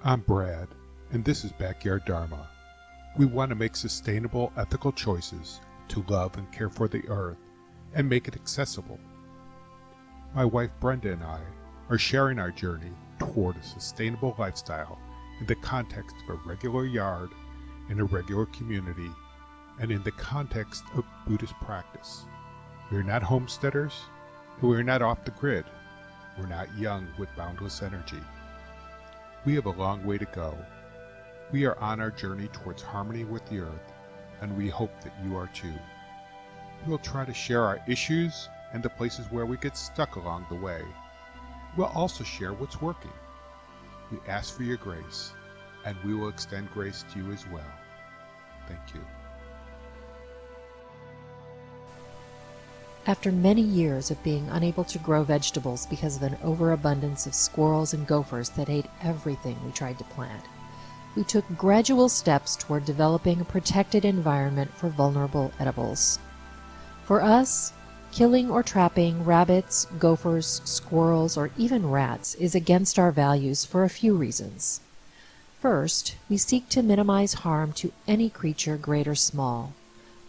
I'm Brad, and this is Backyard Dharma. We want to make sustainable, ethical choices to love and care for the earth and make it accessible. My wife Brenda and I are sharing our journey toward a sustainable lifestyle in the context of a regular yard, in a regular community, and in the context of Buddhist practice. We are not homesteaders, and we are not off the grid. We're not young with boundless energy. We have a long way to go. We are on our journey towards harmony with the earth, and we hope that you are too. We'll try to share our issues and the places where we get stuck along the way. We'll also share what's working. We ask for your grace, and we will extend grace to you as well. Thank you. After many years of being unable to grow vegetables because of an overabundance of squirrels and gophers that ate everything we tried to plant, we took gradual steps toward developing a protected environment for vulnerable edibles. For us, killing or trapping rabbits, gophers, squirrels, or even rats is against our values for a few reasons. First, we seek to minimize harm to any creature, great or small.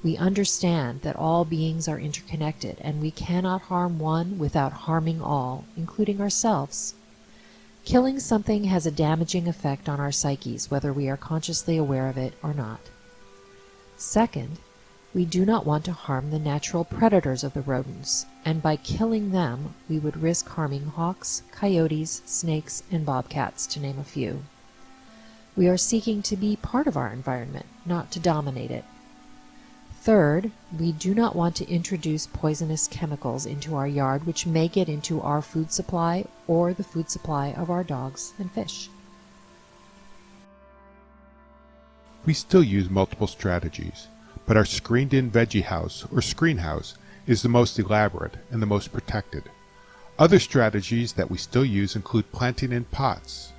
We understand that all beings are interconnected, and we cannot harm one without harming all, including ourselves. Killing something has a damaging effect on our psyches, whether we are consciously aware of it or not. Second, we do not want to harm the natural predators of the rodents, and by killing them, we would risk harming hawks, coyotes, snakes, and bobcats, to name a few. We are seeking to be part of our environment, not to dominate it. Third, we do not want to introduce poisonous chemicals into our yard which may get into our food supply or the food supply of our dogs and fish. We still use multiple strategies, but our screened-in veggie house or screenhouse is the most elaborate and the most protected. Other strategies that we still use include planting in pots,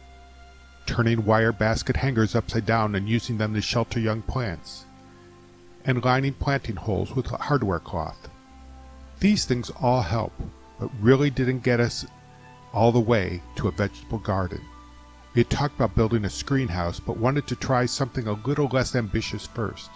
turning wire basket hangers upside down and using them to shelter young plants, and lining planting holes with hardware cloth. These things all help, but really didn't get us all the way to a vegetable garden. We had talked about building a screenhouse, but wanted to try something a little less ambitious first.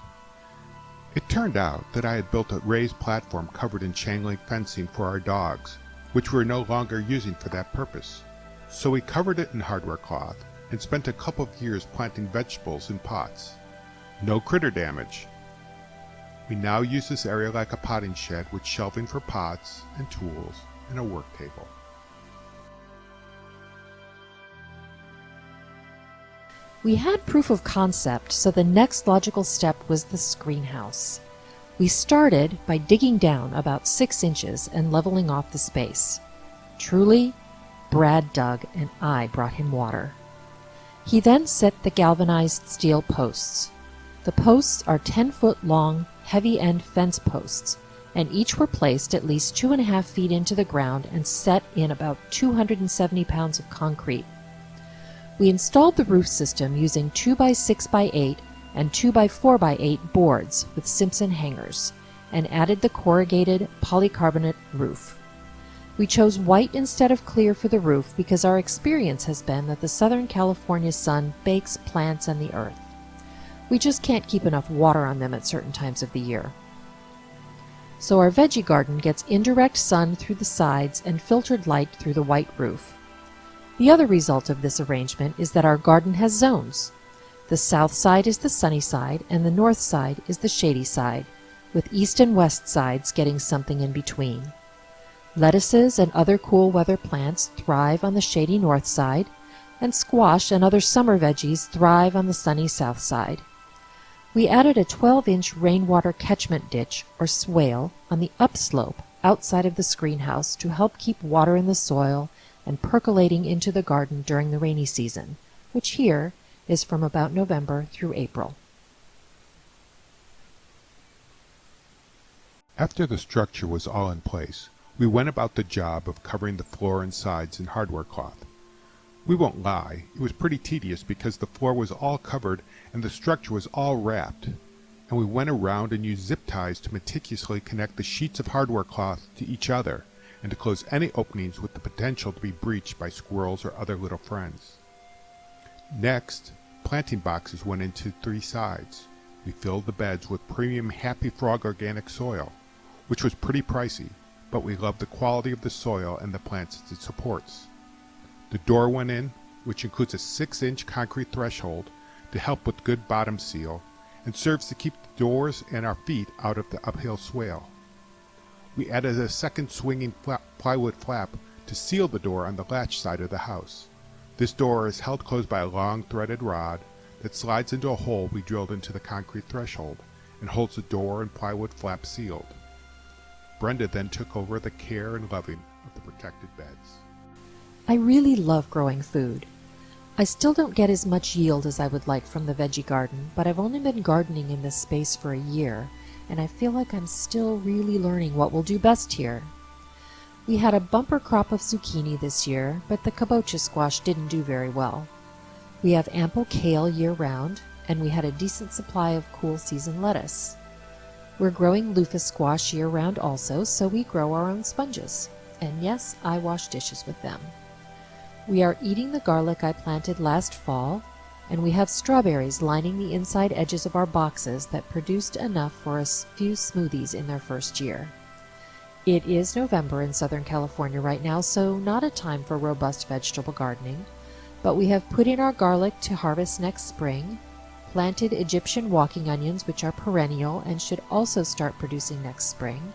It turned out that I had built a raised platform covered in chain link fencing for our dogs, which we were no longer using for that purpose. So we covered it in hardware cloth and spent a couple of years planting vegetables in pots. No critter damage. We now use this area like a potting shed with shelving for pots and tools and a work table. We had proof of concept, so the next logical step was the screenhouse. We started by digging down about 6 inches and leveling off the space. Truly, Brad dug and I brought him water. He then set the galvanized steel posts. The posts are 10-foot long, heavy-end fence posts, and each were placed at least 2.5 feet into the ground and set in about 270 pounds of concrete. We installed the roof system using 2x6x8 and 2x4x8 boards with Simpson hangers, and added the corrugated polycarbonate roof. We chose white instead of clear for the roof because our experience has been that the Southern California sun bakes plants and the earth. We just can't keep enough water on them at certain times of the year. So our veggie garden gets indirect sun through the sides and filtered light through the white roof. The other result of this arrangement is that our garden has zones. The south side is the sunny side and the north side is the shady side, with east and west sides getting something in between. Lettuces and other cool weather plants thrive on the shady north side, and squash and other summer veggies thrive on the sunny south side. We added a 12-inch rainwater catchment ditch, or swale, on the upslope outside of the screenhouse to help keep water in the soil and percolating into the garden during the rainy season, which here is from about November through April. After the structure was all in place, we went about the job of covering the floor and sides in hardware cloth. We won't lie, it was pretty tedious because the floor was all covered and the structure was all wrapped, and we went around and used zip ties to meticulously connect the sheets of hardware cloth to each other and to close any openings with the potential to be breached by squirrels or other little friends. Next, planting boxes went into 3 sides. We filled the beds with premium Happy Frog organic soil, which was pretty pricey, but we loved the quality of the soil and the plants it supports. The door went in, which includes a 6-inch concrete threshold to help with good bottom seal and serves to keep the doors and our feet out of the uphill swale. We added a second swinging plywood flap to seal the door on the latch side of the house. This door is held closed by a long threaded rod that slides into a hole we drilled into the concrete threshold and holds the door and plywood flap sealed. Brenda then took over the care and loving of the protected beds. I really love growing food. I still don't get as much yield as I would like from the veggie garden, but I've only been gardening in this space for a year, and I feel like I'm still really learning what will do best here. We had a bumper crop of zucchini this year, but the kabocha squash didn't do very well. We have ample kale year-round, and we had a decent supply of cool season lettuce. We're growing loofah squash year-round also, so we grow our own sponges. And yes, I wash dishes with them. We are eating the garlic I planted last fall, and we have strawberries lining the inside edges of our boxes that produced enough for a few smoothies in their first year. It is November in Southern California right now, so not a time for robust vegetable gardening, but we have put in our garlic to harvest next spring, planted Egyptian walking onions, which are perennial and should also start producing next spring,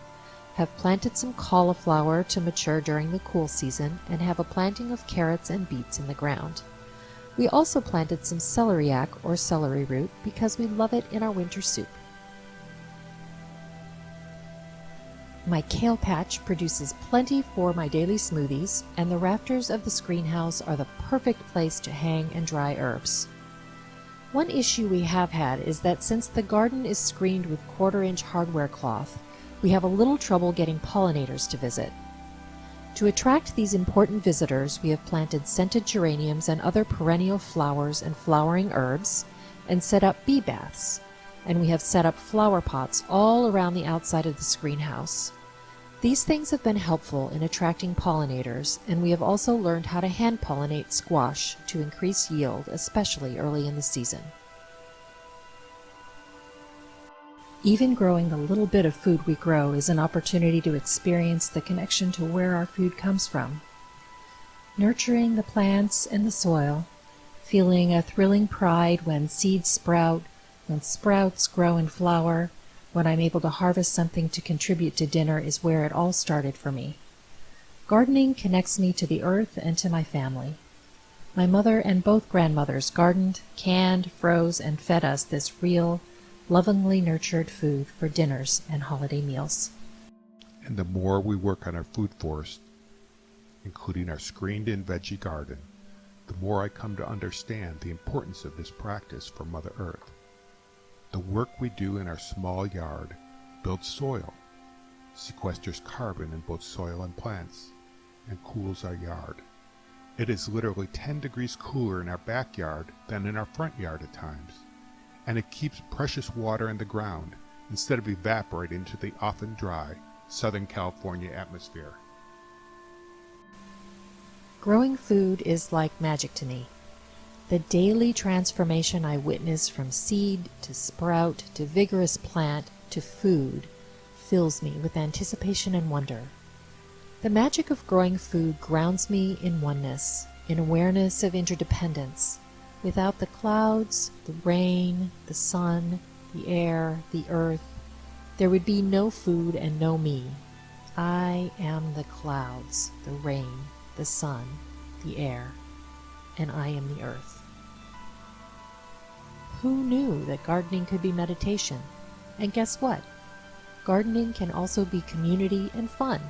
have planted some cauliflower to mature during the cool season, and have a planting of carrots and beets in the ground. We also planted some celeriac or celery root because we love it in our winter soup. My kale patch produces plenty for my daily smoothies, and the rafters of the screenhouse are the perfect place to hang and dry herbs. One issue we have had is that since the garden is screened with 1/4-inch hardware cloth, we have a little trouble getting pollinators to visit. To attract these important visitors, we have planted scented geraniums and other perennial flowers and flowering herbs, and set up bee baths, and we have set up flower pots all around the outside of the screenhouse. These things have been helpful in attracting pollinators, and we have also learned how to hand pollinate squash to increase yield, especially early in the season. Even growing the little bit of food we grow is an opportunity to experience the connection to where our food comes from. Nurturing the plants and the soil, feeling a thrilling pride when seeds sprout, when sprouts grow and flower, when I'm able to harvest something to contribute to dinner is where it all started for me. Gardening connects me to the earth and to my family. My mother and both grandmothers gardened, canned, froze, and fed us this real, lovingly nurtured food for dinners and holiday meals. And the more we work on our food forest, including our screened-in veggie garden, the more I come to understand the importance of this practice for Mother Earth. The work we do in our small yard builds soil, sequesters carbon in both soil and plants, and cools our yard. It is literally 10 degrees cooler in our backyard than in our front yard at times, and it keeps precious water in the ground instead of evaporating into the often dry Southern California atmosphere. Growing food is like magic to me. The daily transformation I witness from seed to sprout to vigorous plant to food fills me with anticipation and wonder. The magic of growing food grounds me in oneness, in awareness of interdependence. Without the clouds, the rain, the sun, the air, the earth, there would be no food and no me. I am the clouds, the rain, the sun, the air, and I am the earth. Who knew that gardening could be meditation? And guess what? Gardening can also be community and fun.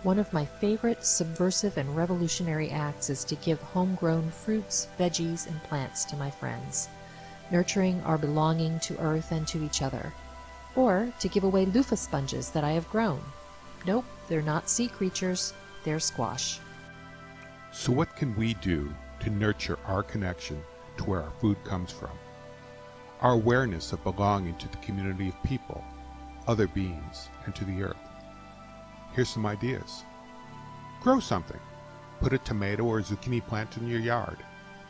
One of my favorite subversive and revolutionary acts is to give homegrown fruits, veggies, and plants to my friends, nurturing our belonging to earth and to each other. Or to give away loofah sponges that I have grown. Nope, they're not sea creatures, they're squash. So what can we do to nurture our connection to where our food comes from? Our awareness of belonging to the community of people, other beings, and to the earth. Here's some ideas. Grow something. Put a tomato or zucchini plant in your yard.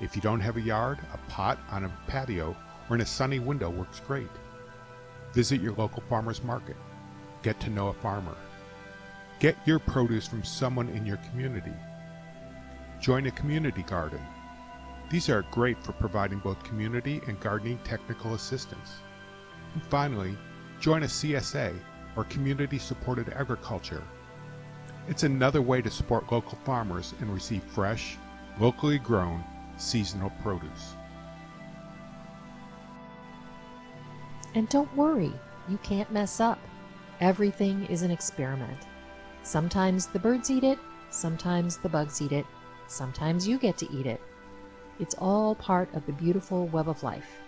If you don't have a yard, a pot on a patio or in a sunny window works great. Visit your local farmer's market. Get to know a farmer. Get your produce from someone in your community. Join a community garden. These are great for providing both community and gardening technical assistance. And finally, join a CSA, or community-supported agriculture. It's another way to support local farmers and receive fresh, locally grown, seasonal produce. And don't worry, you can't mess up. Everything is an experiment. Sometimes the birds eat it, sometimes the bugs eat it, sometimes you get to eat it. It's all part of the beautiful web of life.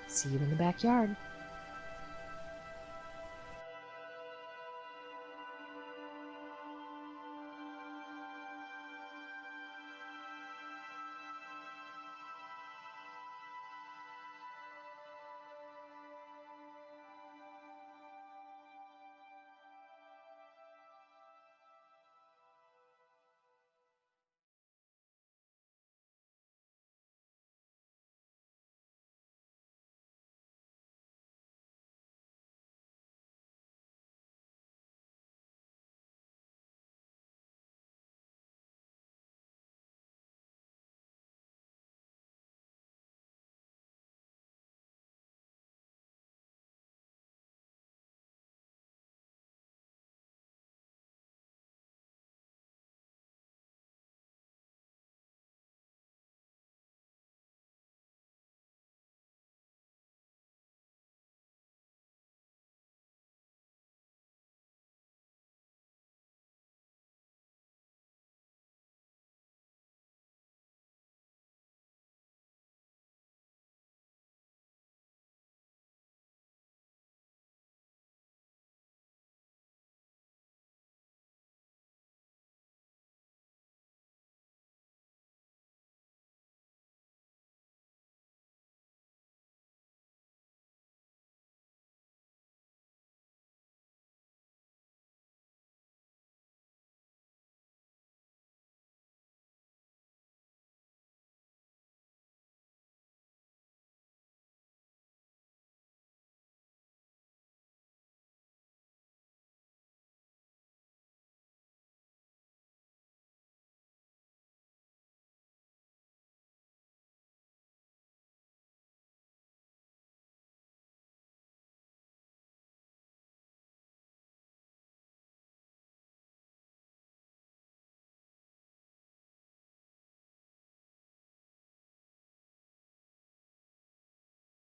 See you in the backyard.